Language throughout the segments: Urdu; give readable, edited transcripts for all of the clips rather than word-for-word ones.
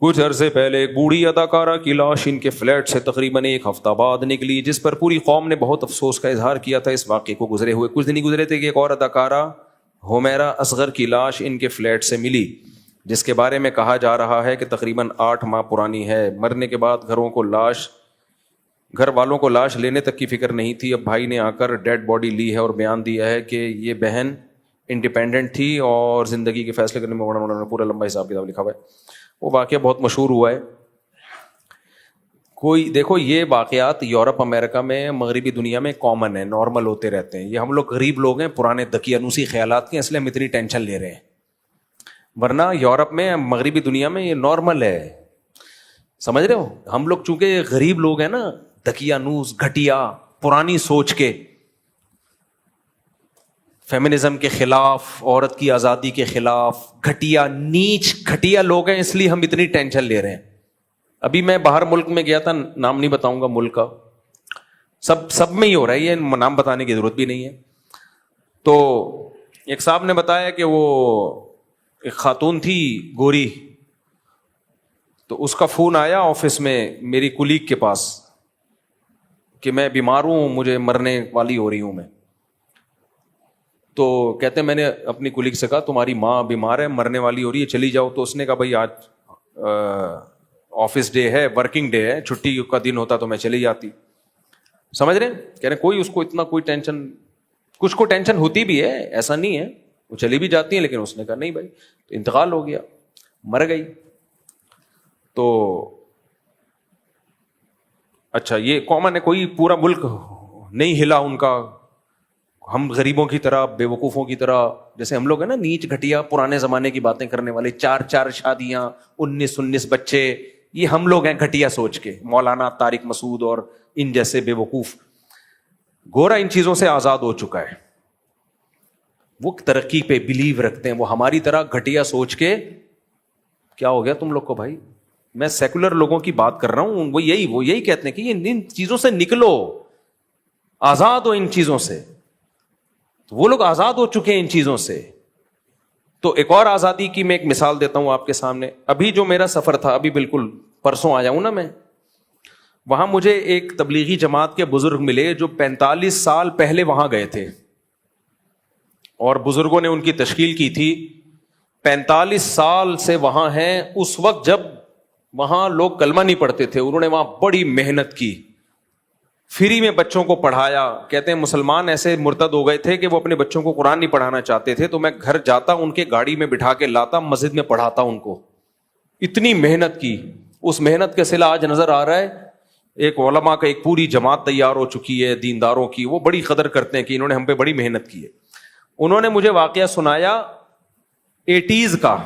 کچھ عرصے پہلے ایک بوڑھی اداکارہ کی لاش ان کے فلیٹ سے تقریباً ایک ہفتہ بعد نکلی، جس پر پوری قوم نے بہت افسوس کا اظہار کیا تھا۔ اس واقعے کو گزرے ہوئے کچھ دن ہی گزرے تھے کہ ایک اور اداکارہ حمیرہ اصغر کی لاش ان کے فلیٹ سے ملی، جس کے بارے میں کہا جا رہا ہے کہ تقریباً 8 ماہ پرانی ہے۔ مرنے کے بعد گھر والوں کو لاش لینے تک کی فکر نہیں تھی۔ اب بھائی نے آ کر ڈیڈ باڈی لی ہے اور بیان دیا ہے کہ یہ بہن انڈیپینڈنٹ تھی اور زندگی کے فیصلے کرنے میں پورا لمبا حساب کتاب لکھا ہوا ہے۔ وہ واقعہ بہت مشہور ہوا ہے۔ دیکھو یہ واقعات یورپ امریکہ میں مغربی دنیا میں کامن ہے، نارمل ہوتے رہتے ہیں۔ یہ ہم لوگ غریب لوگ ہیں، پرانے دقیانوسی خیالات کے، اس لیے ہم اتنی ٹینشن لے رہے ہیں، ورنہ یورپ میں مغربی دنیا میں یہ نارمل ہے۔ سمجھ رہے ہو؟ ہم لوگ چونکہ غریب لوگ ہیں نا، دقیانوس، گھٹیا، پرانی سوچ کے، فیمنزم کے خلاف، عورت کی آزادی کے خلاف، گھٹیا نیچ گھٹیا لوگ ہیں، اس لیے ہم اتنی ٹینشن لے رہے ہیں۔ ابھی میں باہر ملک میں گیا تھا، نام نہیں بتاؤں گا ملک کا، سب میں ہی ہو رہا ہے، یہ نام بتانے کی ضرورت بھی نہیں ہے۔ تو ایک صاحب نے بتایا کہ وہ ایک خاتون تھی گوری، تو اس کا فون آیا آفس میں میری کولیگ کے پاس کہ میں بیمار ہوں، مجھے مرنے والی ہو رہی ہوں میں۔ تو کہتے ہیں میں نے اپنی کولیگ سے کہا تمہاری ماں بیمار ہے، مرنے والی ہو رہی ہے، چلی جاؤ۔ تو اس نے کہا بھائی آج آفس ڈے ہے، ورکنگ ڈے ہے، چھٹی کا دن ہوتا تو میں چلی جاتی۔ سمجھ رہے ہیں؟ کہہ رہے کوئی اس کو اتنا کوئی ٹینشن، کچھ کو ٹینشن ہوتی بھی ہے، ایسا نہیں ہے، وہ چلی بھی جاتی ہیں، لیکن اس نے کہا نہیں بھائی، تو انتقال ہو گیا، مر گئی۔ تو اچھا یہ کامن ہے، کوئی پورا ملک نہیں ہلا ان کا، ہم غریبوں کی طرح، بے وقوفوں کی طرح، جیسے ہم لوگ ہیں نا نیچ گھٹیا پرانے زمانے کی باتیں کرنے والے، 4 شادیاں، 19 بچے، یہ ہم لوگ ہیں گھٹیا سوچ کے، مولانا طارق مسعود اور ان جیسے بے وقوف۔ گورا ان چیزوں سے آزاد ہو چکا ہے، وہ ترقی پہ بلیو رکھتے ہیں، وہ ہماری طرح گھٹیا سوچ کے۔ کیا ہو گیا تم لوگ کو بھائی؟ میں سیکولر لوگوں کی بات کر رہا ہوں، وہ یہی کہتے ہیں کہ ان چیزوں سے نکلو، آزاد ہو ان چیزوں سے۔ وہ لوگ آزاد ہو چکے ہیں ان چیزوں سے۔ تو ایک اور آزادی کی میں ایک مثال دیتا ہوں آپ کے سامنے۔ ابھی جو میرا سفر تھا، ابھی بالکل پرسوں آیا ہوں نا میں، وہاں مجھے ایک تبلیغی جماعت کے بزرگ ملے جو 45 سال پہلے وہاں گئے تھے، اور بزرگوں نے ان کی تشکیل کی تھی۔ 45 سال سے وہاں ہیں۔ اس وقت جب وہاں لوگ کلمہ نہیں پڑھتے تھے، انہوں نے وہاں بڑی محنت کی، فری میں بچوں کو پڑھایا۔ کہتے ہیں مسلمان ایسے مرتد ہو گئے تھے کہ وہ اپنے بچوں کو قرآن نہیں پڑھانا چاہتے تھے، تو میں گھر جاتا، ان کے گاڑی میں بٹھا کے لاتا، مسجد میں پڑھاتا ان کو۔ اتنی محنت کی، اس محنت کا صلہ آج نظر آ رہا ہے۔ ایک علماء کا ایک پوری جماعت تیار ہو چکی ہے دینداروں کی، وہ بڑی قدر کرتے ہیں کہ انہوں نے ہم پہ بڑی محنت کی ہے۔ انہوں نے مجھے واقعہ سنایا 80s کا۔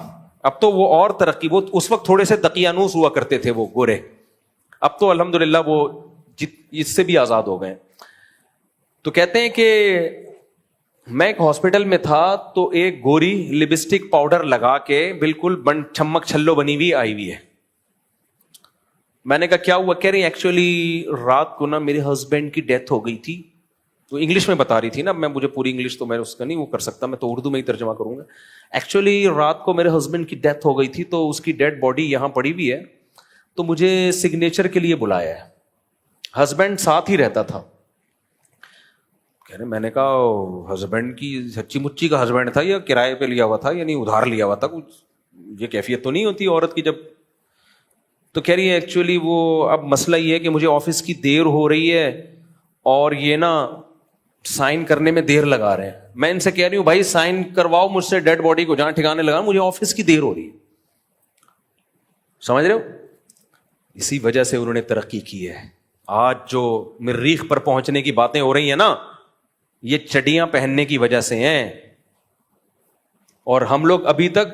اب تو وہ اور ترقی، وہ اس وقت تھوڑے سے دقیانوس ہوا کرتے تھے وہ گورے، اب تو الحمدللہ وہ اس سے بھی آزاد ہو گئے۔ تو کہتے ہیں کہ میں ایک ہاسپٹل میں تھا، تو ایک گوری لپسٹک پاؤڈر لگا کے بالکل چھمک چھلو بنی ہوئی آئی ہوئی ہے۔ میں نے کہا کیا ہوا؟ کہہ رہی ایکچولی رات کو نا میرے ہسبینڈ کی ڈیتھ ہو گئی تھی۔ تو انگلش میں بتا رہی تھی نا، مجھے پوری انگلش تو میں اس کا نہیں وہ کر سکتا، میں تو اردو میں ہی ترجمہ کروں گا۔ ایکچولی رات کو میرے ہسبینڈ کی ڈیتھ ہو گئی تھی، تو اس کی ڈیڈ باڈی یہاں پڑی ہوئی ہے، تو مجھے سگنیچر کے لیے بلایا ہے۔ ہسبینڈ ساتھ ہی رہتا تھا۔ کہہ رہے میں نے کہا ہسبینڈ کی سچی مچی کا ہسبینڈ تھا یا کرائے پہ لیا ہوا تھا، یعنی ادھار لیا ہوا تھا؟ کچھ یہ کیفیت تو نہیں ہوتی عورت کی جب۔ تو کہہ رہی ہے ایکچولی وہ اب مسئلہ یہ ہے کہ مجھے آفس کی دیر ہو رہی ہے، اور یہ نا سائن کرنے میں دیر لگا رہے ہیں۔ میں ان سے کہہ رہی ہوں بھائی سائن کرواؤ مجھ سے ڈیڈ باڈی کو جہاں ٹھکانے لگا، مجھے آفس کی دیر ہو رہی ہے۔ سمجھ رہے ہو؟ اسی وجہ سے انہوں نے ترقی کی ہے۔ آج جو مریخ پر پہنچنے کی باتیں ہو رہی ہیں نا، یہ چڈیاں پہننے کی وجہ سے ہیں، اور ہم لوگ ابھی تک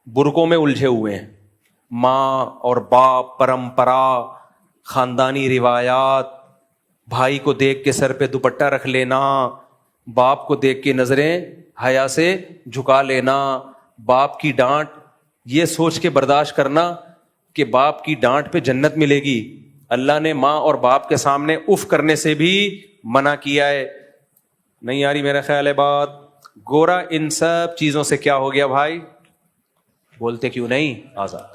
برقعوں میں الجھے ہوئے ہیں۔ ماں اور باپ، پرمپرا، خاندانی روایات، بھائی کو دیکھ کے سر پہ دوپٹہ رکھ لینا، باپ کو دیکھ کے نظریں حیا سے جھکا لینا، باپ کی ڈانٹ یہ سوچ کے برداشت کرنا کہ باپ کی ڈانٹ پہ جنت ملے گی۔ اللہ نے ماں اور باپ کے سامنے اف کرنے سے بھی منع کیا ہے۔ نہیں آ رہی میرا خیال ہے بات؟ گورا ان سب چیزوں سے کیا ہو گیا بھائی؟ بولتے کیوں نہیں؟ آزاد۔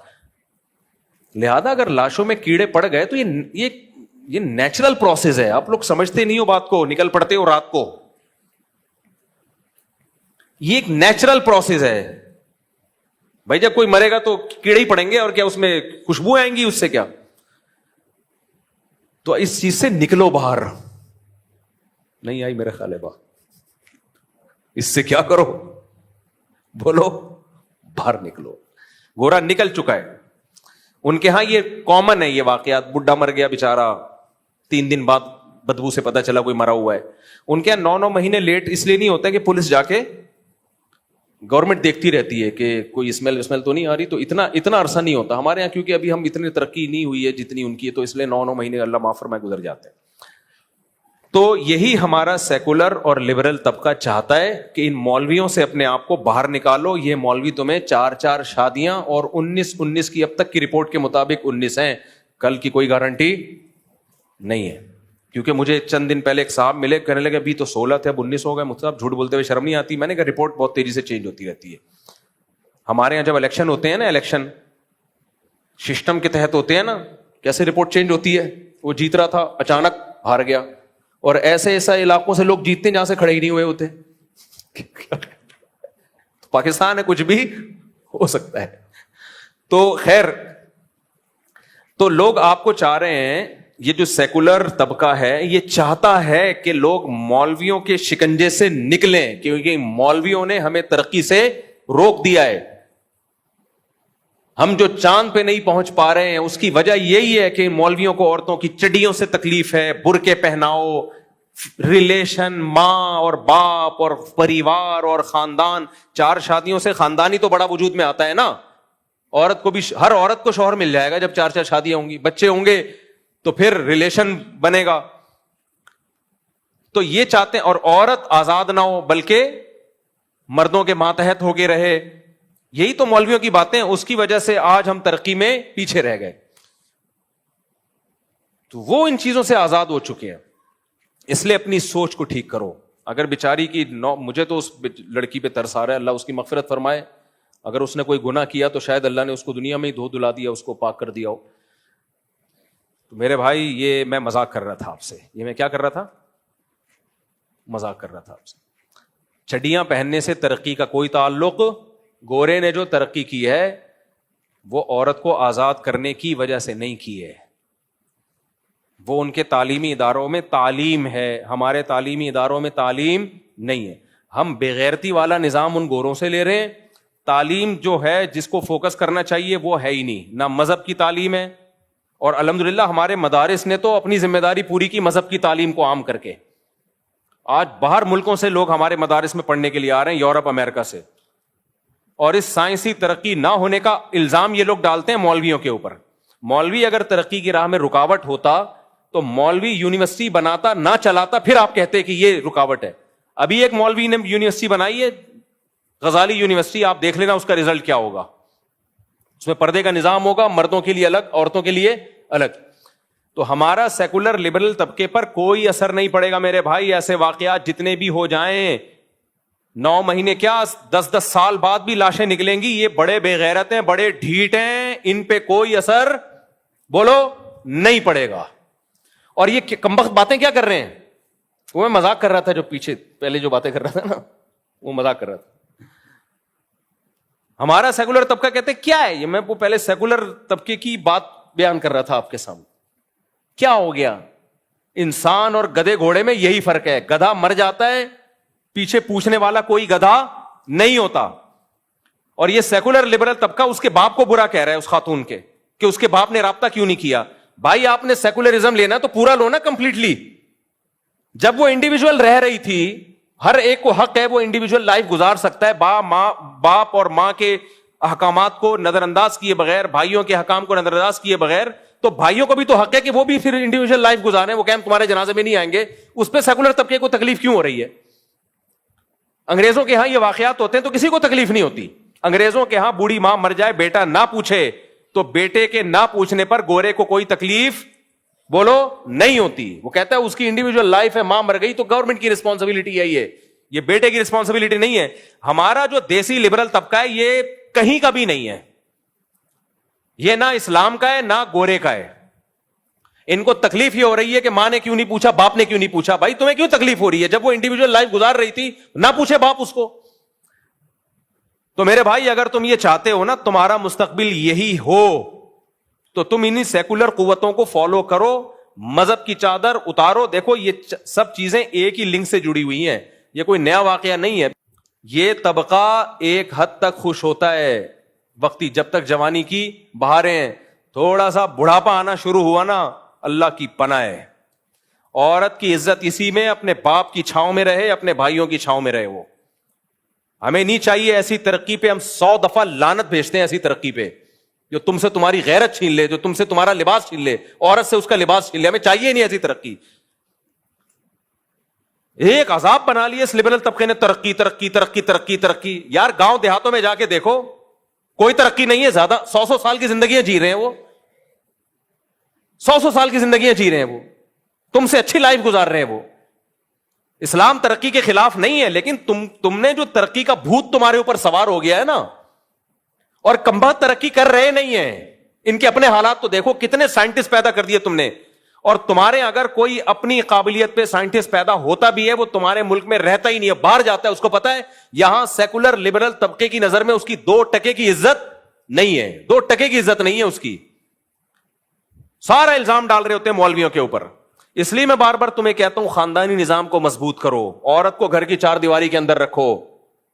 لہذا اگر لاشوں میں کیڑے پڑ گئے تو یہ نیچرل پروسیس ہے. آپ لوگ سمجھتے نہیں ہو بات کو, نکل پڑتے ہو رات کو. یہ ایک نیچرل پروسیس ہے بھائی. جب کوئی مرے گا تو کیڑے ہی پڑیں گے, اور کیا اس میں خوشبو آئیں گی اس سے کیا؟ تو اس چیز سے نکلو باہر. نہیں آئی میرے خیال ہے بات. اس سے کیا کرو؟ بولو, باہر نکلو. گورا نکل چکا ہے. ان کے ہاں یہ کامن ہے یہ واقعات. بڈھا مر گیا بیچارہ, 3 دن بعد بدبو سے پتا چلا کوئی مرا ہوا ہے. ان کے یہاں 9 مہینے لیٹ اس لیے نہیں ہوتا کہ پولیس جا کے گورنمنٹ دیکھتی رہتی ہے کہ کوئی اسمیل تو نہیں آ رہی, تو اتنا عرصہ نہیں ہوتا ہمارے یہاں, کیونکہ ابھی ہم اتنی ترقی نہیں ہوئی ہے جتنی ان کی ہے, تو اس لیے 9 مہینے اللہ معاف فرمائے گزر جاتے ہیں. تو یہی ہمارا سیکولر اور لبرل طبقہ چاہتا ہے کہ ان مولویوں سے اپنے آپ کو باہر نکالو. یہ مولوی تمہیں 4 شادیاں اور 19 کی اب تک کی رپورٹ کے مطابق 19 ہیں. کل کی کوئی گارنٹی نہیں ہے, کیونکہ مجھے چند دن پہلے ایک صاحب ملے, کہنے لگے ابھی تو 16 تھے اب 19 ہو گئے. مجھ سے آپ جھوٹ بولتے ہوئے شرم نہیں آتی؟ میں نے کہا رپورٹ بہت تیزی سے چینج ہوتی رہتی ہے. ہمارے یہاں جب الیکشن ہوتے ہیں نا, الیکشن سسٹم کے تحت ہوتے ہیں نا, کیسے رپورٹ چینج ہوتی ہے. وہ جیت رہا تھا, اچانک ہار گیا, اور ایسے علاقوں سے لوگ جیتتے ہیں جہاں سے کھڑے ہی نہیں ہوئے ہوتے. پاکستان ہے, کچھ بھی ہو سکتا ہے. تو خیر, تو لوگ آپ کو چاہ رہے ہیں, یہ جو سیکولر طبقہ ہے یہ چاہتا ہے کہ لوگ مولویوں کے شکنجے سے نکلیں, کیونکہ مولویوں نے ہمیں ترقی سے روک دیا ہے. ہم جو چاند پہ نہیں پہنچ پا رہے ہیں اس کی وجہ یہی ہے کہ مولویوں کو عورتوں کی چڈیوں سے تکلیف ہے, برقعے پہناؤ, ریلیشن, ماں اور باپ اور پریوار اور خاندان. 4 شادیوں سے خاندان ہی تو بڑا وجود میں آتا ہے نا. عورت کو بھی, ہر عورت کو شوہر مل جائے گا جب 4 شادیاں ہوں گی, بچے ہوں گے تو پھر ریلیشن بنے گا. تو یہ چاہتے ہیں, اور عورت آزاد نہ ہو بلکہ مردوں کے ماتحت ہو کے رہے. یہی تو مولویوں کی باتیں, اس کی وجہ سے آج ہم ترقی میں پیچھے رہ گئے. تو وہ ان چیزوں سے آزاد ہو چکے ہیں. اس لیے اپنی سوچ کو ٹھیک کرو. اگر بیچاری کی مجھے تو اس لڑکی پہ ترس آ رہا ہے, اللہ اس کی مغفرت فرمائے. اگر اس نے کوئی گناہ کیا تو شاید اللہ نے اس کو دنیا میں ہی دھو دھلا دیا, اس کو پاک کر دیا ہو. تو میرے بھائی, یہ میں مذاق کر رہا تھا آپ سے. یہ میں کیا کر رہا تھا؟ مذاق کر رہا تھا آپ سے. چڈیاں پہننے سے ترقی کا کوئی تعلق. گورے نے جو ترقی کی ہے وہ عورت کو آزاد کرنے کی وجہ سے نہیں کی ہے, وہ ان کے تعلیمی اداروں میں تعلیم ہے. ہمارے تعلیمی اداروں میں تعلیم نہیں ہے. ہم بےغیرتی والا نظام ان گوروں سے لے رہے ہیں. تعلیم جو ہے جس کو فوکس کرنا چاہیے وہ ہے ہی نہیں. نہ مذہب کی تعلیم ہے, اور الحمدللہ ہمارے مدارس نے تو اپنی ذمہ داری پوری کی مذہب کی تعلیم کو عام کر کے. آج باہر ملکوں سے لوگ ہمارے مدارس میں پڑھنے کے لیے آ رہے ہیں, یورپ امریکہ سے. اور اس سائنسی ترقی نہ ہونے کا الزام یہ لوگ ڈالتے ہیں مولویوں کے اوپر. مولوی اگر ترقی کی راہ میں رکاوٹ ہوتا تو مولوی یونیورسٹی بناتا نہ چلاتا, پھر آپ کہتے کہ یہ رکاوٹ ہے. ابھی ایک مولوی نے یونیورسٹی بنائی ہے, غزالی یونیورسٹی, آپ دیکھ لینا اس کا رزلٹ کیا ہوگا. اس میں پردے کا نظام ہوگا, مردوں کے لیے الگ, عورتوں کے لیے الگ. تو ہمارا سیکولر لبرل طبقے پر کوئی اثر نہیں پڑے گا میرے بھائی. ایسے واقعات جتنے بھی ہو جائیں, 9 مہینے کیا 10 سال بعد بھی لاشیں نکلیں گی. یہ بڑے بے غیرت ہیں, بڑے ڈھیٹ ہیں, ان پہ کوئی اثر بولو نہیں پڑے گا. اور یہ کمبخت باتیں کیا کر رہے ہیں, وہ میں مذاق کر رہا تھا, جو پیچھے پہلے جو باتیں کر رہا تھا نا, وہ مذاق کر رہا تھا. ہمارا سیکولر طبقہ کہتے کیا ہے یہ, میں وہ پہلے سیکولر طبقے کی بات بیان کر رہا تھا آپ کے سامنے. کیا ہو گیا؟ انسان اور گدھے گھوڑے میں یہی فرق ہے. گدھا مر جاتا ہے, پیچھے پوچھنے والا کوئی گدھا نہیں ہوتا. اور یہ سیکولر لبرل طبقہ اس کے باپ کو برا کہہ رہا ہے, اس خاتون کے, کہ اس کے باپ نے رابطہ کیوں نہیں کیا. بھائی آپ نے سیکولرزم لینا تو پورا لو نا, کمپلیٹلی. جب وہ انڈیویجول رہ رہی تھی, ہر ایک کو حق ہے وہ انڈیویجول لائف گزار سکتا ہے, باپ اور ماں کے احکامات کو نظر انداز کیے بغیر, بھائیوں کے حکام کو نظر انداز کیے بغیر. تو بھائیوں کو بھی تو حق ہے کہ وہ بھی پھر انڈیویجول لائف گزاریں. وہ کہ ہم تمہارے جنازے میں نہیں آئیں گے, اس پہ سیکولر طبقے کو تکلیف کیوں ہو رہی ہے؟ انگریزوں کے ہاں یہ واقعات ہوتے ہیں تو کسی کو تکلیف نہیں ہوتی. انگریزوں کے ہاں بوڑھی ماں مر جائے, بیٹا نہ پوچھے, تو بیٹے کے نہ پوچھنے پر گورے کو کوئی تکلیف بولو نہیں ہوتی. وہ کہتا ہے اس کی انڈیویجول لائف ہے, ماں مر گئی تو گورنمنٹ کی رسپانسبلٹی ہے, یہ بیٹے کی رسپانسبلٹی نہیں ہے. ہمارا جو دیسی لبرل طبقہ ہے یہ کہیں کا بھی نہیں ہے. یہ نہ اسلام کا ہے نہ گورے کا ہے. ان کو تکلیف یہ ہو رہی ہے کہ ماں نے کیوں نہیں پوچھا, باپ نے کیوں نہیں پوچھا. بھائی تمہیں کیوں تکلیف ہو رہی ہے؟ جب وہ انڈیویجول لائف گزار رہی تھی نہ پوچھے باپ اس کو. تو میرے بھائی اگر تم یہ چاہتے ہو نا تمہارا مستقبل یہی ہو تو تم انہی سیکولر قوتوں کو فالو کرو, مذہب کی چادر اتارو. دیکھو یہ سب چیزیں ایک ہی لنک سے جڑی ہوئی ہیں, یہ کوئی نیا واقعہ نہیں ہے. یہ طبقہ ایک حد تک خوش ہوتا ہے وقتی, جب تک جوانی کی بہاریں ہیں. تھوڑا سا بڑھاپا آنا شروع ہوا نا, اللہ کی پناہ ہے. عورت کی عزت اسی میں اپنے باپ کی چھاؤں میں رہے, اپنے بھائیوں کی چھاؤں میں رہے. وہ ہمیں نہیں چاہیے ایسی ترقی پہ, ہم 100 دفعہ لعنت بھیجتے ہیں ایسی ترقی پہ جو تم سے تمہاری غیرت چھین لے, جو تم سے تمہارا لباس چھین لے, عورت سے اس کا لباس چھین لے. ہمیں چاہیے نہیں ایسی ترقی. ایک عذاب بنا لیے اس لبرل طبقے نے, ترقی ترقی ترقی ترقی ترقی. یار گاؤں دیہاتوں میں جا کے دیکھو, کوئی ترقی نہیں ہے. زیادہ 100 سال کی زندگیاں جی رہے ہیں وہ, 100 سال کی زندگیاں جی رہے ہیں وہ, تم سے اچھی لائف گزار رہے ہیں وہ. اسلام ترقی کے خلاف نہیں ہے, لیکن تم نے جو ترقی کا بھوت تمہارے اوپر سوار ہو گیا ہے نا, اور کمبخت ترقی کر رہے نہیں ہیں. ان کے اپنے حالات تو دیکھو, کتنے سائنٹسٹ پیدا کر دیے تم نے. اور تمہارے اگر کوئی اپنی قابلیت پہ سائنٹسٹ پیدا ہوتا بھی ہے وہ تمہارے ملک میں رہتا ہی نہیں ہے, باہر جاتا ہے. اس کو پتا ہے یہاں سیکولر لبرل طبقے کی نظر میں اس کی 2% کی عزت نہیں ہے, 2% کی عزت نہیں ہے اس کی. سارا الزام ڈال رہے ہوتے ہیں مولویوں کے اوپر. اس لیے میں بار بار تمہیں کہتا ہوں خاندانی نظام کو مضبوط کرو, عورت کو گھر کی 4 دیواری کے اندر رکھو.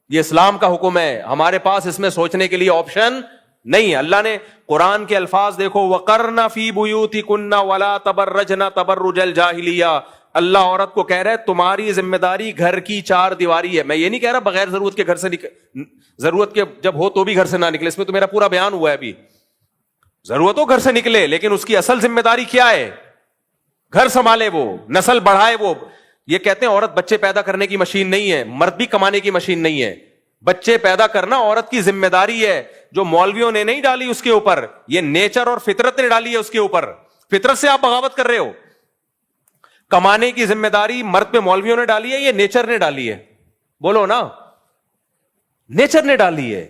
یہ اسلام کا حکم ہے, ہمارے پاس اس میں سوچنے کے لیے آپشن نہیں ہے. اللہ نے قرآن کے الفاظ دیکھو, وَقَرْنَ فِي بُيُوتِكُنَّ وَلَا تَبَرَّجْنَ تَبَرُّجَ الْجَاهِلِيَّةِ. اللہ عورت کو کہہ رہا ہے تمہاری ذمہ داری گھر کی 4 دیواری ہے. میں یہ نہیں کہہ رہا بغیر ضرورت کے گھر سے ضرورت کے جب ہو تو بھی گھر سے نہ نکلے, اس میں تو میرا پورا بیان ہوا ہے. ابھی ضرورت ہو گھر سے نکلے, لیکن اس کی اصل ذمہ داری کیا ہے؟ گھر سنبھالے, وہ نسل بڑھائے. وہ یہ کہتے ہیں عورت بچے پیدا کرنے کی مشین نہیں ہے, مرد بھی کمانے کی مشین نہیں ہے. بچے پیدا کرنا عورت کی ذمہ داری ہے, جو مولویوں نے نہیں ڈالی اس کے اوپر, یہ نیچر اور فطرت نے ڈالی ہے اس کے اوپر. فطرت سے آپ بغاوت کر رہے ہو. کمانے کی ذمہ داری مرد پہ مولویوں نے ڈالی ہے, یہ نیچر نے ڈالی ہے؟ بولو نا, نیچر نے ڈالی ہے.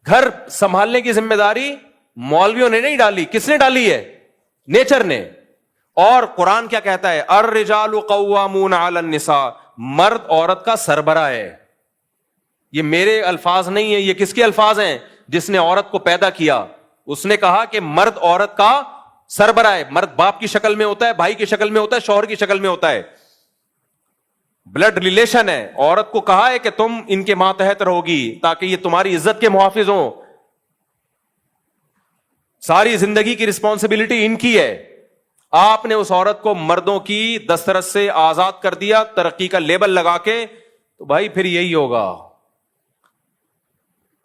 گھر سنبھالنے کی ذمہ داری مولویوں نے نہیں ڈالی, کس نے ڈالی ہے؟ نیچر نے. اور قرآن کیا کہتا ہے؟ الرجال قوامون علی النساء, مرد عورت کا سربراہ ہے. یہ میرے الفاظ نہیں ہیں, یہ کس کے الفاظ ہیں؟ جس نے عورت کو پیدا کیا. اس نے کہا کہ مرد عورت کا سربراہ ہے. مرد باپ کی شکل میں ہوتا ہے, بھائی کی شکل میں ہوتا ہے, شوہر کی شکل میں ہوتا ہے, بلڈ ریلیشن ہے. عورت کو کہا ہے کہ تم ان کے ماتحت رہو گی تاکہ یہ تمہاری عزت کے محافظ ہوں. ساری زندگی کی رسپانسبلٹی ان کی ہے. آپ نے اس عورت کو مردوں کی دسترس سے آزاد کر دیا ترقی کا لیبل لگا کے, تو بھائی پھر یہی ہوگا.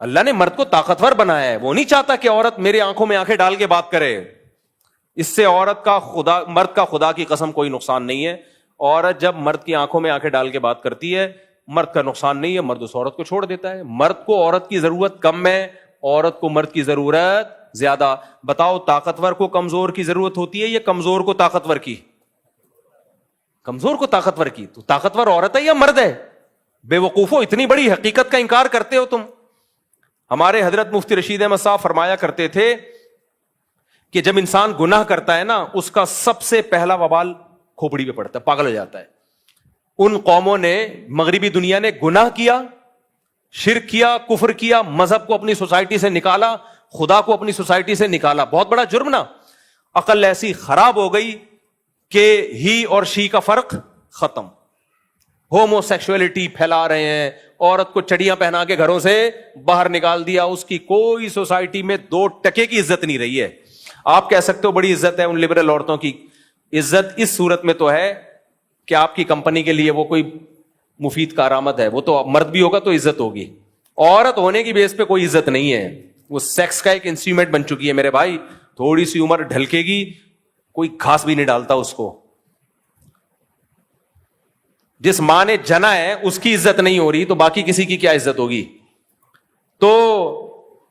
اللہ نے مرد کو طاقتور بنایا ہے, وہ نہیں چاہتا کہ عورت میرے آنکھوں میں آنکھیں ڈال کے بات کرے. اس سے عورت کا مرد کا خدا کی قسم کوئی نقصان نہیں ہے. عورت جب مرد کی آنکھوں میں آنکھیں ڈال کے بات کرتی ہے, مرد کا نقصان نہیں ہے, مرد اس عورت کو چھوڑ دیتا ہے. مرد کو عورت کی ضرورت کم ہے, عورت کو مرد کی ضرورت زیادہ. بتاؤ طاقتور کو کمزور کی ضرورت ہوتی ہے یا کمزور کو طاقتور کی؟ کمزور کو طاقتور کی. تو طاقتور عورت ہے یا مرد ہے؟ بے وقوفو, اتنی بڑی حقیقت کا انکار کرتے ہو تم. ہمارے حضرت مفتی رشید احمد صاحب فرمایا کرتے تھے کہ جب انسان گناہ کرتا ہے نا, اس کا سب سے پہلا وبال کھوپڑی پہ پڑتا ہے, پاگل ہو جاتا ہے. ان قوموں نے, مغربی دنیا نے گناہ کیا, شرک کیا, کفر کیا, مذہب کو اپنی سوسائٹی سے نکالا, خدا کو اپنی سوسائٹی سے نکالا. بہت بڑا جرم نا. عقل ایسی خراب ہو گئی کہ ہی اور شی کا فرق ختم. ہومو سیکشولیٹی پھیلا رہے ہیں, عورت کو چڑیاں پہنا کے گھروں سے باہر نکال دیا. اس کی کوئی سوسائٹی میں 2% کی عزت نہیں رہی ہے. آپ کہہ سکتے ہو بڑی عزت ہے ان لبرل عورتوں کی. عزت اس صورت میں تو ہے کہ آپ کی کمپنی کے لیے وہ کوئی مفید کارآمد ہے, وہ تو مرد بھی ہوگا تو عزت ہوگی. عورت ہونے کی بیس پہ کوئی عزت نہیں ہے, وہ سیکس کا ایک انسٹرومنٹ بن چکی ہے میرے بھائی. تھوڑی سی عمر ڈھلکے گی, کوئی گھاس بھی نہیں ڈالتا اس کو. جس ماں نے جنا ہے اس کی عزت نہیں ہو رہی تو باقی کسی کی کیا عزت ہوگی؟ تو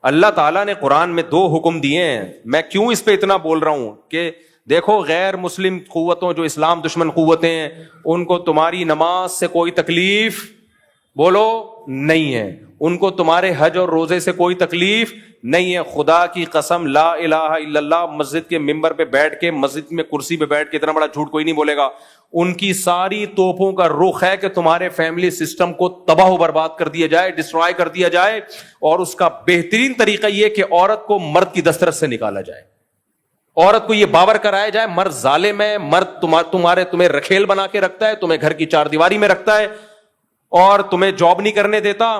اللہ تعالیٰ نے قرآن میں 2 حکم دیے ہیں. میں کیوں اس پہ اتنا بول رہا ہوں کہ دیکھو غیر مسلم قوتوں, جو اسلام دشمن قوتیں ہیں, ان کو تمہاری نماز سے کوئی تکلیف بولو نہیں ہے. ان کو تمہارے حج اور روزے سے کوئی تکلیف نہیں ہے. خدا کی قسم لا الہ الا اللہ مسجد کے ممبر پہ بیٹھ کے, مسجد میں کرسی پہ بیٹھ کے اتنا بڑا جھوٹ کوئی نہیں بولے گا. ان کی ساری توپوں کا رخ ہے کہ تمہارے فیملی سسٹم کو تباہ و برباد کر دیا جائے, ڈسٹرائے کر دیا جائے, اور اس کا بہترین طریقہ یہ کہ عورت کو مرد کی دسترس سے نکالا جائے. عورت کو یہ باور کرایا جائے مرد ظالم ہے, مرد تمہیں رکھیل بنا کے رکھتا ہے, تمہیں گھر کی چار دیواری میں رکھتا ہے, اور تمہیں جاب نہیں کرنے دیتا.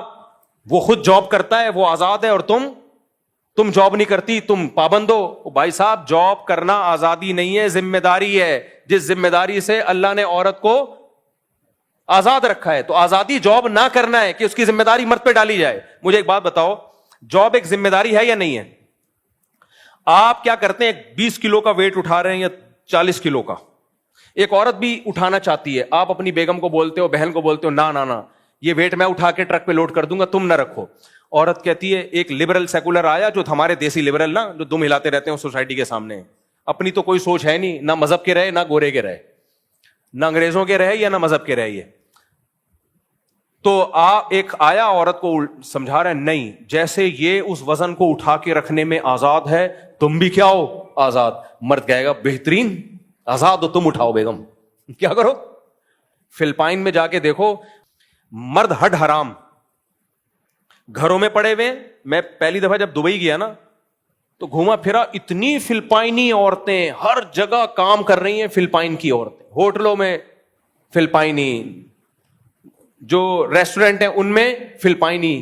وہ خود جاب کرتا ہے, وہ آزاد ہے, اور تم جاب نہیں کرتی, تم پابند ہو. بھائی صاحب, جاب کرنا آزادی نہیں ہے, ذمہ داری ہے. جس ذمہ داری سے اللہ نے عورت کو آزاد رکھا ہے, تو آزادی جاب نہ کرنا ہے کہ اس کی ذمہ داری مرد پہ ڈالی جائے. مجھے ایک بات بتاؤ, جاب ایک ذمہ داری ہے یا نہیں ہے؟ آپ کیا کرتے ہیں, 20 کلو کا ویٹ اٹھا رہے ہیں یا 40 کلو کا, ایک عورت بھی اٹھانا چاہتی ہے, آپ اپنی بیگم کو بولتے ہو, بہن کو بولتے ہو, نہ یہ ویٹ میں اٹھا کے ٹرک پہ لوڈ کر دوں گا, تم نہ رکھو. عورت کہتی ہے, ایک لبرل سیکولر آیا جو ہمارے دیسی لبرل نا, جو دم ہلاتے رہتے ہیں سوسائٹی کے سامنے, اپنی تو کوئی سوچ ہے نہیں, نہ مذہب کے رہے, نہ گورے کے رہے, نہ انگریزوں کے رہے یا نہ مذہب کے رہے. یہ تو ایک آیا عورت کو سمجھا رہا ہے, نہیں, جیسے یہ اس وزن کو اٹھا کے رکھنے میں آزاد ہے, تم بھی کیا ہو, آزاد. مرد کہے گا, بہترین, آزاد ہو, تم اٹھاؤ بیگم. کیا کرو؟ فلپائن میں جا کے دیکھو, مرد ہڈ حرام گھروں میں پڑے ہوئے. میں پہلی دفعہ جب دبئی گیا نا تو گھوما پھرا, اتنی فلپائنی عورتیں ہر جگہ کام کر رہی ہیں. فلپائن کی عورتیں ہوٹلوں میں فلپائنی, جو ریسٹورنٹ ہیں ان میں فلپائنی.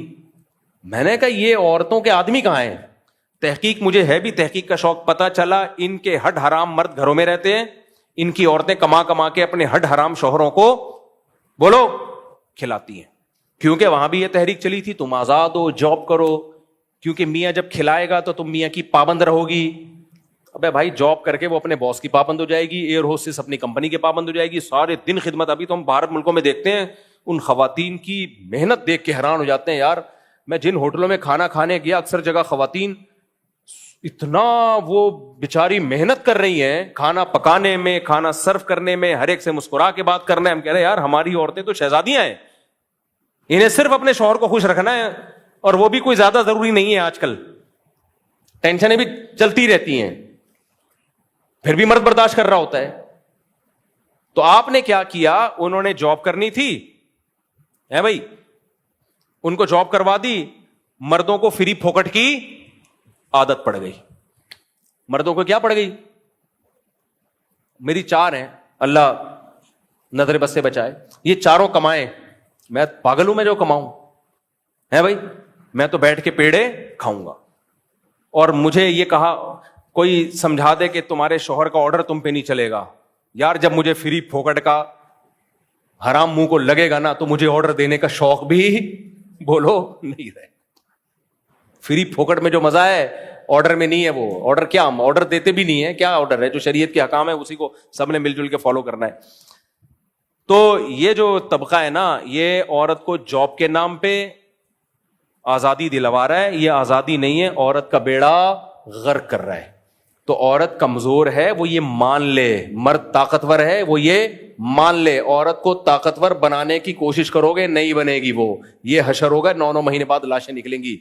میں نے کہا یہ عورتوں کے آدمی کہاں ہیں؟ تحقیق مجھے ہے بھی تحقیق کا شوق, پتا چلا ان کے ہڈ حرام مرد گھروں میں رہتے ہیں, ان کی عورتیں کما کے اپنے ہڈ حرام شوہروں کو بولو کھلاتی ہیں. کیونکہ وہاں بھی یہ تحریک چلی تھی, تم آزاد ہو, جاب کرو, کیونکہ میاں جب کھلائے گا تو تم میاں کی پابند رہو گی. ابے بھائی, جاب کر کے وہ اپنے باس کی پابند ہو جائے گی, ایئر ہوسٹس اپنی کمپنی کے پابند ہو جائے گی, سارے دن خدمت. ابھی تو ہم باہر ملکوں میں دیکھتے ہیں, ان خواتین کی محنت دیکھ کے حیران ہو جاتے ہیں. یار میں جن ہوٹلوں میں کھانا کھانے گیا, اکثر جگہ خواتین اتنا وہ بیچاری محنت کر رہی ہیں کھانا پکانے میں, کھانا سرو کرنے میں, ہر ایک سے مسکرا کے بات کرنا ہے. ہم کہہ رہے ہیں یار ہماری عورتیں تو شہزادیاں ہیں, انہیں صرف اپنے شوہر کو خوش رکھنا ہے, اور وہ بھی کوئی زیادہ ضروری نہیں ہے. آج کل ٹینشنیں بھی چلتی رہتی ہیں, پھر بھی مرد برداشت کر رہا ہوتا ہے. تو آپ نے کیا کیا, انہوں نے جاب کرنی تھی ہے بھائی, ان کو جاب کروا دی, مردوں کو فری پھوکٹ کی عادت پڑ گئی. مردوں کو کیا پڑ گئی؟ میری 4 ہیں, اللہ نظر بس سے بچائے, یہ چاروں کمائیں, میں پاگل ہوں میں جو کماؤں ہے بھائی, میں تو بیٹھ کے پیڑے کھاؤں گا. اور مجھے یہ کہا کوئی سمجھا دے کہ تمہارے شوہر کا آرڈر تم پہ نہیں چلے گا. یار جب مجھے فری پھوکٹ کا حرام منہ کو لگے گا نا, تو مجھے آرڈر دینے کا شوق بھی بولو نہیں رہے. فری پھوکٹ میں جو مزہ ہے آرڈر میں نہیں ہے. وہ آرڈر کیا, ہم آرڈر دیتے بھی نہیں ہے, کیا آرڈر ہے؟ جو شریعت کے حکام ہے اسی کو سب نے مل جل کے فالو کرنا ہے. تو یہ جو طبقہ ہے نا, یہ عورت کو جاب کے نام پہ آزادی دلوا رہا ہے. یہ آزادی نہیں ہے, عورت کا بیڑا غرق کر رہا ہے. تو عورت کمزور ہے, وہ یہ مان لے. مرد طاقتور ہے, وہ یہ مان لے. عورت کو طاقتور بنانے کی کوشش کرو گے, نہیں بنے گی وہ. یہ حشر ہوگا, 9 مہینے بعد لاشیں نکلیں گی.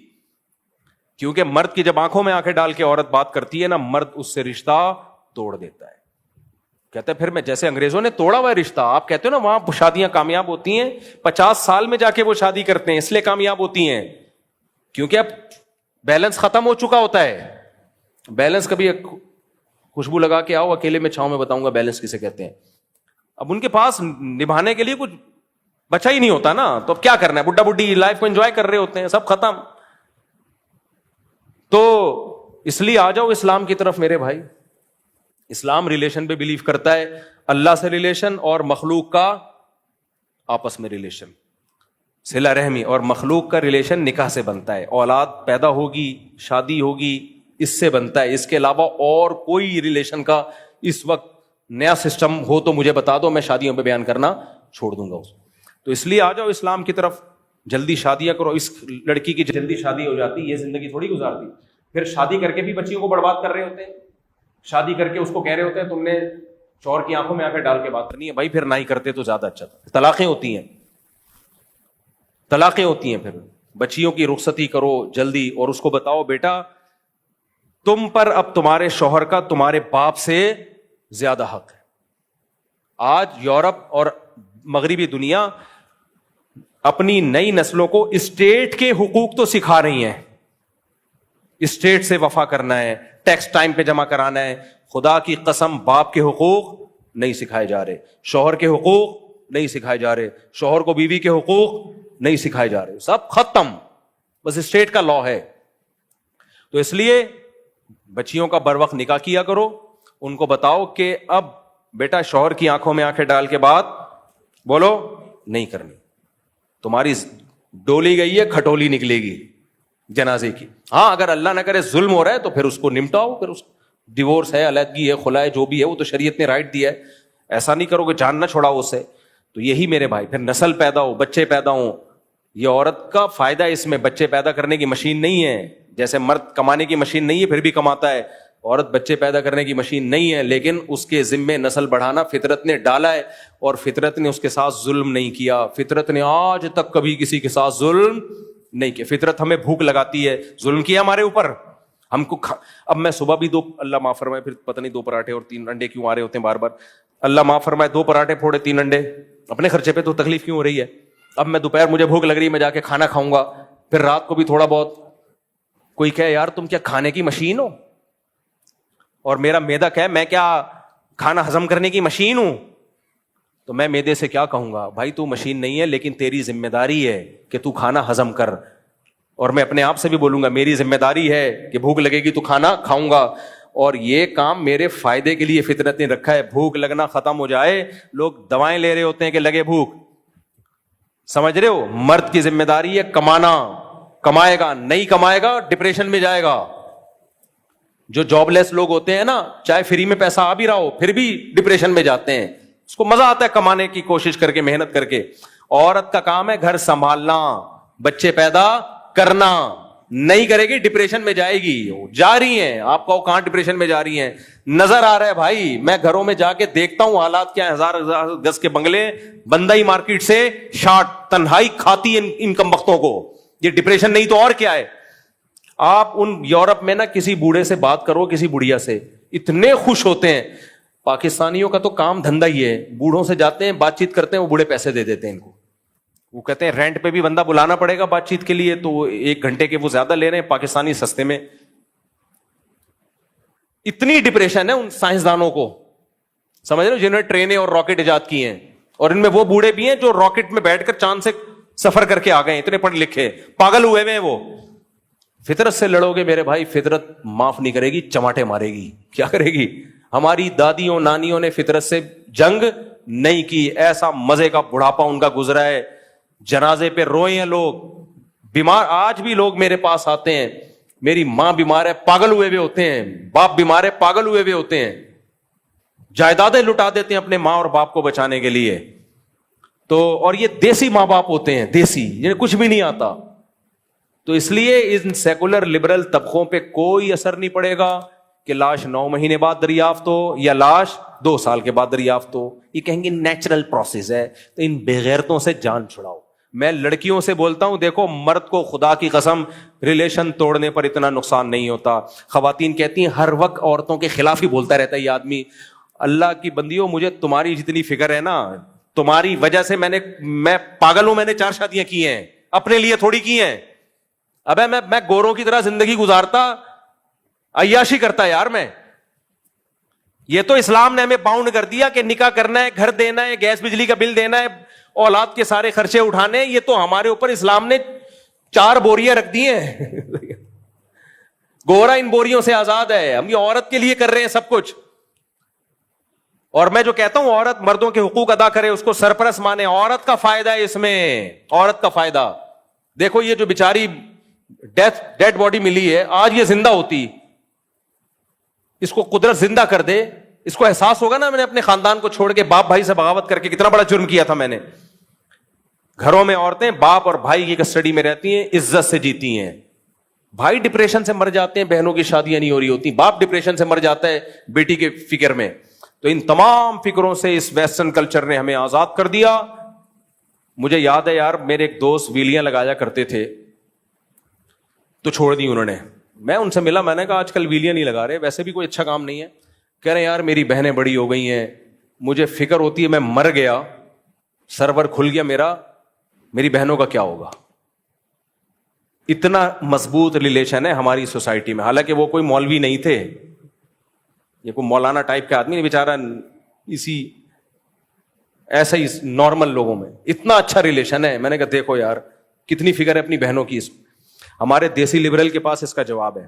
کیونکہ مرد کی جب آنکھوں میں آنکھیں ڈال کے عورت بات کرتی ہے نا, مرد اس سے رشتہ توڑ دیتا ہے. کہتے ہیں پھر میں, جیسے انگریزوں نے توڑا ہوا رشتہ, آپ کہتے ہو نا وہاں شادیاں کامیاب ہوتی ہیں, 50 سال میں جا کے وہ شادی کرتے ہیں, اس لیے کامیاب ہوتی ہیں کیونکہ اب بیلنس ختم ہو چکا ہوتا ہے. بیلنس کبھی خوشبو لگا کے آؤ اکیلے میں, چھاؤں میں بتاؤں گا بیلنس کسے کہتے ہیں. اب ان کے پاس نبھانے کے لیے کچھ بچا ہی نہیں ہوتا نا, تو اب کیا کرنا ہے, بڈھا بڈھی لائف کو انجوائے کر رہے ہوتے ہیں, سب ختم. تو اس لیے آ جاؤ اسلام کی طرف میرے بھائی. اسلام ریلیشن پہ بلیو کرتا ہے, اللہ سے ریلیشن اور مخلوق کا آپس میں ریلیشن, صلہ رحمی. اور مخلوق کا ریلیشن نکاح سے بنتا ہے, اولاد پیدا ہوگی, شادی ہوگی, اس سے بنتا ہے. اس کے علاوہ اور کوئی ریلیشن کا اس وقت نیا سسٹم ہو تو مجھے بتا دو, میں شادیوں پہ بیان کرنا چھوڑ دوں گا. تو اس لیے آ جاؤ اسلام کی طرف, جلدی شادیاں کرو. اس لڑکی کی جلدی شادی ہو جاتی, یہ زندگی تھوڑی گزارتی. پھر شادی کر کے بھی بچیوں کو برباد کر رہے ہوتے ہیں, شادی کر کے اس کو کہہ رہے ہوتے ہیں تم نے شوہر کی آنکھوں میں آنکھیں ڈال کے بات کرنی ہے. بھائی پھر نہ ہی کرتے تو زیادہ اچھا تھا. طلاقیں ہوتی ہیں, طلاقیں ہوتی ہیں. پھر بچیوں کی رخصتی کرو جلدی اور اس کو بتاؤ بیٹا تم پر اب تمہارے شوہر کا تمہارے باپ سے زیادہ حق ہے. آج یورپ اور مغربی دنیا اپنی نئی نسلوں کو اسٹیٹ کے حقوق تو سکھا رہی ہیں, اسٹیٹ سے وفا کرنا ہے, ٹیکس ٹائم پہ جمع کرانا ہے. خدا کی قسم باپ کے حقوق نہیں سکھائے جا رہے, شوہر کے حقوق نہیں سکھائے جا رہے, شوہر کو بیوی کے حقوق نہیں سکھائے جا رہے, سب ختم, بس اسٹیٹ کا لا ہے. تو اس لیے بچیوں کا بر وقت نکاح کیا کرو, ان کو بتاؤ کہ اب بیٹا شوہر کی آنکھوں میں آنکھیں ڈال کے بات بولو نہیں کرنی, تمہاری ڈولی گئی ہے کھٹولی نکلے گی جنازے کی. ہاں اگر اللہ نہ کرے ظلم ہو رہا ہے تو پھر اس کو نمٹاؤ, پھر اس ڈیورس ہے, علیحدگی ہے, خلا ہے, جو بھی ہے وہ تو شریعت نے رائٹ دیا ہے, ایسا نہیں کرو کہ جان نہ چھوڑاؤ اس سے. تو یہی میرے بھائی پھر نسل پیدا ہو, بچے پیدا ہوں. یہ عورت کا فائدہ اس میں بچے پیدا کرنے کی مشین نہیں ہے, جیسے مرد کمانے کی مشین نہیں ہے پھر بھی کماتا ہے, عورت بچے پیدا کرنے کی مشین نہیں ہے, لیکن اس کے ذمے نسل بڑھانا فطرت نے ڈالا ہے, اور فطرت نے اس کے ساتھ ظلم نہیں کیا. فطرت نے آج تک کبھی کسی کے ساتھ ظلم نہیں کیا. فطرت ہمیں بھوک لگاتی ہے, ظلم کیا ہمارے اوپر, ہم کو اب میں صبح بھی اللہ معاف فرمائے, پھر پتہ نہیں 2 پراٹھے اور 3 انڈے کیوں آ رہے ہوتے ہیں بار بار, اللہ معاف فرمائے 2 پراٹھے پھوڑے 3 انڈے, اپنے خرچے پہ تو تکلیف کیوں ہو رہی ہے. اب میں دوپہر مجھے بھوک لگ رہی ہے, میں جا کے کھانا کھاؤں گا, پھر رات کو بھی تھوڑا بہت. کوئی کہے یار تم کیا کھانے کی مشین ہو, اور میرا میدا کہے میں کیا کھانا ہضم کرنے کی مشین ہوں, تو میں میدے سے کیا کہوں گا, بھائی تو مشین نہیں ہے لیکن تیری ذمہ داری ہے کہ تو کھانا ہضم کر. اور میں اپنے آپ سے بھی بولوں گا میری ذمہ داری ہے کہ بھوک لگے گی تو کھانا کھاؤں گا, اور یہ کام میرے فائدے کے لیے فطرت نے رکھا ہے. بھوک لگنا ختم ہو جائے, لوگ دوائیں لے رہے ہوتے ہیں کہ لگے بھوک, سمجھ رہے ہو, مرد کی ذمہ داری ہے کمانا, کمائے گا, نہیں کمائے گا ڈپریشن میں جائے گا. جو جاب لیس لوگ ہوتے ہیں نا, چاہے فری میں پیسہ آ بھی رہا ہو پھر بھی ڈپریشن میں جاتے ہیں, اس کو مزہ آتا ہے کمانے کی کوشش کر کے, محنت کر کے. عورت کا کام ہے گھر سنبھالنا, بچے پیدا کرنا, نہیں کرے گی ڈپریشن میں جائے گی. جا رہی ہیں, آپ کو کہاں ڈپریشن میں جا رہی ہیں, نظر آ رہا ہے بھائی, میں گھروں میں جا کے دیکھتا ہوں حالات کیا, 1000 گز کے بنگلے, بندہ ہی مارکیٹ سے شارٹ, تنہائی کھاتی ان کم بختوں کو. یہ ڈپریشن نہیں تو اور کیا ہے. آپ ان یورپ میں نا کسی بوڑھے سے بات کرو, کسی بڑھیا سے, اتنے خوش ہوتے ہیں. پاکستانیوں کا تو کام دھندا ہی ہے, بوڑھوں سے جاتے ہیں بات چیت کرتے ہیں, وہ بوڑھے پیسے دے دیتے ہیں ان کو. وہ کہتے ہیں رینٹ پہ بھی بندہ بلانا پڑے گا بات چیت کے لیے, تو 1 گھنٹے کے وہ زیادہ لے رہے ہیں, پاکستانی سستے میں. اتنی ڈپریشن ہے ان سائنسدانوں کو, سمجھ رہے ہو, جنہوں نے ٹرینیں اور راکٹ ایجاد کی ہیں, اور ان میں وہ بوڑھے بھی ہیں جو راکٹ میں بیٹھ کر چاند سے سفر کر کے آ گئے, اتنے پڑھ لکھے, پاگل ہوئے ہیں وہ. فطرت سے لڑو گے میرے بھائی, فطرت معاف نہیں کرے گی, چماٹے مارے گی. کیا کرے گی, ہماری دادیوں نانیوں نے فطرت سے جنگ نہیں کی, ایسا مزے کا بڑھاپا ان کا گزرا ہے, جنازے پہ روئے ہیں لوگ, بیمار. آج بھی لوگ میرے پاس آتے ہیں, میری ماں بیمار ہے, پاگل ہوئے ہوئے ہوتے ہیں, باپ بیمار ہے, پاگل ہوئے ہوئے ہوتے ہیں, جائیدادیں لٹا دیتے ہیں اپنے ماں اور باپ کو بچانے کے لیے. تو اور یہ دیسی ماں باپ ہوتے ہیں, دیسی, جنہیں کچھ بھی نہیں آتا. تو اس لیے ان سیکولر لبرل طبقوں پہ کوئی اثر نہیں پڑے گا کہ لاش 9 مہینے بعد دریافت ہو یا لاش 2 سال کے بعد دریافت ہو. یہ کہیں گے نیچرل پروسیس ہے. تو ان بےغیرتوں سے جان چھڑاؤ. میں لڑکیوں سے بولتا ہوں, دیکھو مرد کو خدا کی قسم ریلیشن توڑنے پر اتنا نقصان نہیں ہوتا. خواتین کہتی ہیں ہر وقت عورتوں کے خلاف ہی بولتا رہتا ہے یہ آدمی. اللہ کی بندیوں, مجھے تمہاری جتنی فکر ہے نا, تمہاری وجہ سے میں پاگل ہوں, میں نے 4 شادیاں کی ہیں, اپنے لیے تھوڑی کی ہیں. ابے میں گوروں کی طرح زندگی گزارتا, عیاشی کرتا یار میں. یہ تو اسلام نے ہمیں باؤنڈ کر دیا کہ نکاح کرنا ہے, گھر دینا ہے, گیس بجلی کا بل دینا ہے, اولاد کے سارے خرچے اٹھانے. یہ تو ہمارے اوپر اسلام نے 4 بوریاں رکھ دی ہیں. گورا ان بوریوں سے آزاد ہے. ہم یہ عورت کے لیے کر رہے ہیں سب کچھ. اور میں جو کہتا ہوں عورت مردوں کے حقوق ادا کرے, اس کو سرپرست مانے, عورت کا فائدہ ہے اس میں, عورت کا فائدہ. دیکھو یہ جو بیچاری ڈیڈ باڈی ملی ہے, آج یہ زندہ ہوتی, اس کو قدرت زندہ کر دے, اس کو احساس ہوگا نا میں نے اپنے خاندان کو چھوڑ کے باپ بھائی سے بغاوت کر کے کتنا بڑا جرم کیا تھا میں نے. گھروں میں عورتیں باپ اور بھائی کی کسٹڈی میں رہتی ہیں, عزت سے جیتی ہیں. بھائی ڈپریشن سے مر جاتے ہیں, بہنوں کی شادیاں نہیں ہو رہی ہوتی, باپ ڈپریشن سے مر جاتا ہے بیٹی کے فکر میں. تو ان تمام فکروں سے اس ویسٹرن کلچر نے ہمیں آزاد کر دیا. مجھے یاد ہے یار, میرے ایک دوست ویلیاں لگایا کرتے تھے, تو چھوڑ دی انہوں نے. میں ان سے ملا, میں نے کہا آج کل ویلیاں نہیں لگا رہے, ویسے بھی کوئی اچھا کام نہیں ہے. کہہ رہے یار میری بہنیں بڑی ہو گئی ہیں, مجھے فکر ہوتی ہے میں مر گیا, سرور کھل گیا میرا, میری بہنوں کا کیا ہوگا. اتنا مضبوط ریلیشن ہے ہماری سوسائٹی میں. حالانکہ وہ کوئی مولوی نہیں تھے, یہ کوئی مولانا ٹائپ کے آدمی نہیں, بیچارہ اسی ایسا ہی نارمل لوگوں میں اتنا اچھا ریلیشن ہے. میں نے کہا دیکھو یار کتنی فکر ہے اپنی بہنوں کی. ہمارے دیسی لبرل کے پاس اس کا جواب ہے,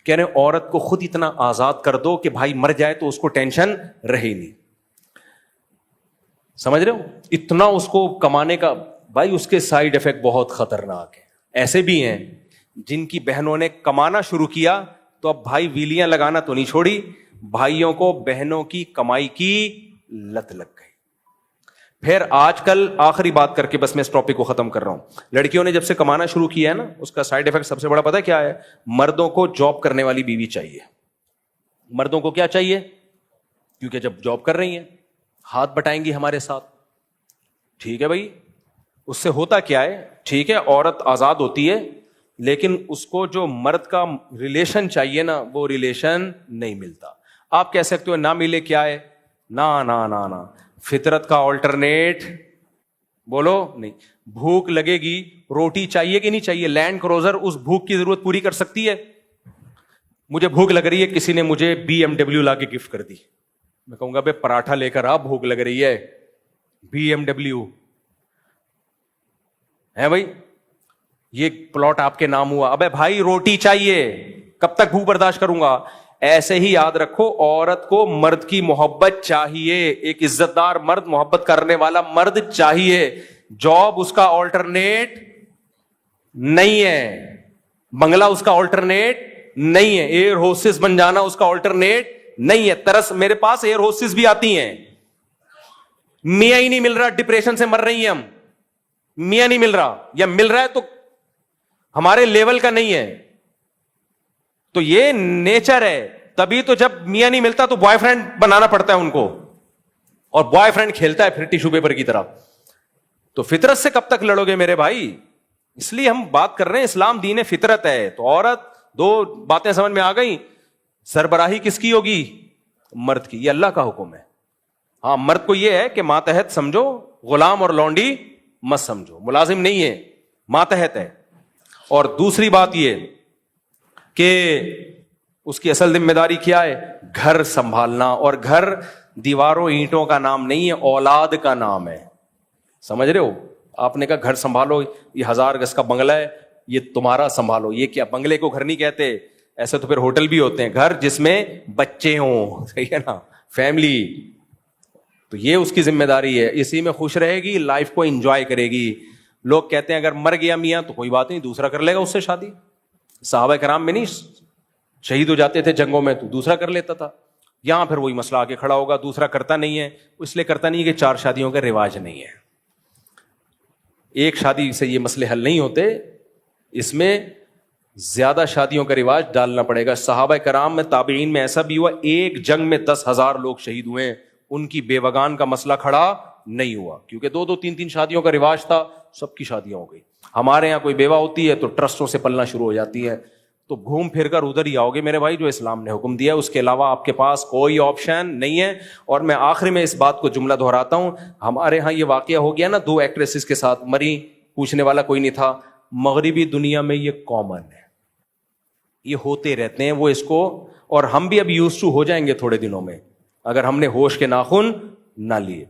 کہہ رہے عورت کو خود اتنا آزاد کر دو کہ بھائی مر جائے تو اس کو ٹینشن رہے نہیں. سمجھ رہے ہو, اتنا اس کو کمانے کا. بھائی اس کے سائیڈ افیکٹ بہت خطرناک ہے. ایسے بھی ہیں جن کی بہنوں نے کمانا شروع کیا تو اب بھائی ویلیاں لگانا تو نہیں چھوڑی, بھائیوں کو بہنوں کی کمائی کی لت لگ گئی. پھر آج کل آخری بات کر کے بس میں اس ٹاپک کو ختم کر رہا ہوں. لڑکیوں نے جب سے کمانا شروع کیا ہے نا, اس کا سائیڈ افیکٹ سب سے بڑا پتہ ہے کیا ہے؟ مردوں کو جاب کرنے والی بیوی چاہیے. مردوں کو کیا چاہیے؟ کیونکہ جب جاب کر رہی ہیں ہاتھ بٹائیں گی ہمارے ساتھ. ٹھیک ہے بھائی, اس سے ہوتا کیا ہے؟ ٹھیک ہے عورت آزاد ہوتی ہے, لیکن اس کو جو مرد کا ریلیشن چاہیے نا وہ ریلیشن نہیں ملتا. آپ کہہ سکتے ہو نہ ملے کیا ہے, نا نا نا نا, فطرت کا آلٹرنیٹ بولو نہیں. بھوک لگے گی, روٹی چاہیے کہ نہیں چاہیے؟ لینڈ کروزر اس بھوک کی ضرورت پوری کر سکتی ہے؟ مجھے بھوک لگ رہی ہے, کسی نے مجھے BMW لا کے گفٹ کر دی, میں کہوں گا بے پراٹھا لے کر آ, بھوک لگ رہی ہے. BMW ہے بھائی, یہ پلاٹ آپ کے نام ہوا, ابے بھائی روٹی چاہیے, کب تک بھوک برداشت کروں گا. ایسے ہی یاد رکھو عورت کو مرد کی محبت چاہیے, ایک عزت دار مرد, محبت کرنے والا مرد چاہیے. جاب اس کا آلٹرنیٹ نہیں ہے, بنگلہ اس کا آلٹرنیٹ نہیں ہے, ایئر ہوسٹس بن جانا اس کا آلٹرنیٹ نہیں ہے. ترس میرے پاس ایئر ہوسٹس بھی آتی ہیں, میاں ہی نہیں مل رہا, ڈپریشن سے مر رہی ہیں ہم, میاں نہیں مل رہا, یا مل رہا ہے تو ہمارے لیول کا نہیں ہے. تو یہ نیچر ہے. تبھی تو جب میاں نہیں ملتا تو بوائے فرینڈ بنانا پڑتا ہے ان کو, اور بوائے فرینڈ کھیلتا ہے پھر ٹیشو پیپر کی طرح. تو فطرت سے کب تک لڑو گے میرے بھائی؟ اس لیے ہم بات کر رہے ہیں اسلام دین فطرت ہے. تو عورت, دو باتیں سمجھ میں آ گئی, سربراہی کس کی ہوگی؟ مرد کی. یہ اللہ کا حکم ہے. ہاں مرد کو یہ ہے کہ ماتحت سمجھو, غلام اور لونڈی مت سمجھو, ملازم نہیں ہے, ماتحت ہے. اور دوسری بات یہ کہ اس کی اصل ذمہ داری کیا ہے؟ گھر سنبھالنا. اور گھر دیواروں اینٹوں کا نام نہیں ہے, اولاد کا نام ہے. سمجھ رہے ہو؟ آپ نے کہا گھر سنبھالو, یہ 1000 گز کا بنگلہ ہے, یہ تمہارا سنبھالو. یہ کیا, بنگلے کو گھر نہیں کہتے, ایسے تو پھر ہوٹل بھی ہوتے ہیں, گھر جس میں بچے ہوں, صحیح ہے نا, فیملی. تو یہ اس کی ذمہ داری ہے, اسی میں خوش رہے گی, لائف کو انجوائے کرے گی. لوگ کہتے ہیں اگر مر گیا میاں تو کوئی بات نہیں, دوسرا کر لے گا اس سے شادی. صحابہ کرام میں نہیں شہید ہو جاتے تھے جنگوں میں تو دوسرا کر لیتا تھا. یہاں پھر وہی مسئلہ آ کے کھڑا ہوگا, دوسرا کرتا نہیں ہے. اس لیے کرتا نہیں ہے کہ 4 شادیوں کا رواج نہیں ہے. ایک شادی سے یہ مسئلے حل نہیں ہوتے, اس میں زیادہ شادیوں کا رواج ڈالنا پڑے گا. صحابہ کرام میں, تابعین میں ایسا بھی ہوا, ایک جنگ میں 10,000 لوگ شہید ہوئے, ان کی بیوگان کا مسئلہ کھڑا نہیں ہوا, کیونکہ 2-2, 3-3 شادیوں کا رواج تھا, سب کی شادیاں ہو گئی. ہمارے یہاں کوئی بیوہ ہوتی ہے تو ٹرسٹوں سے پلنا شروع ہو جاتی ہے. تو گھوم پھر کر ادھر ہی آؤ گے میرے بھائی جو اسلام نے حکم دیا, اس کے علاوہ آپ کے پاس کوئی آپشن نہیں ہے. اور میں آخری میں اس بات کو جملہ دہراتا ہوں, ہمارے ہاں یہ واقعہ ہو گیا نا 2 ایکٹریسز کے ساتھ, مری, پوچھنے والا کوئی نہیں تھا. مغربی دنیا میں یہ کامن ہے, یہ ہوتے رہتے ہیں وہ اس کو, اور ہم بھی اب یوز ٹو ہو جائیں گے تھوڑے دنوں میں اگر ہم نے ہوش کے ناخن نہ لیے.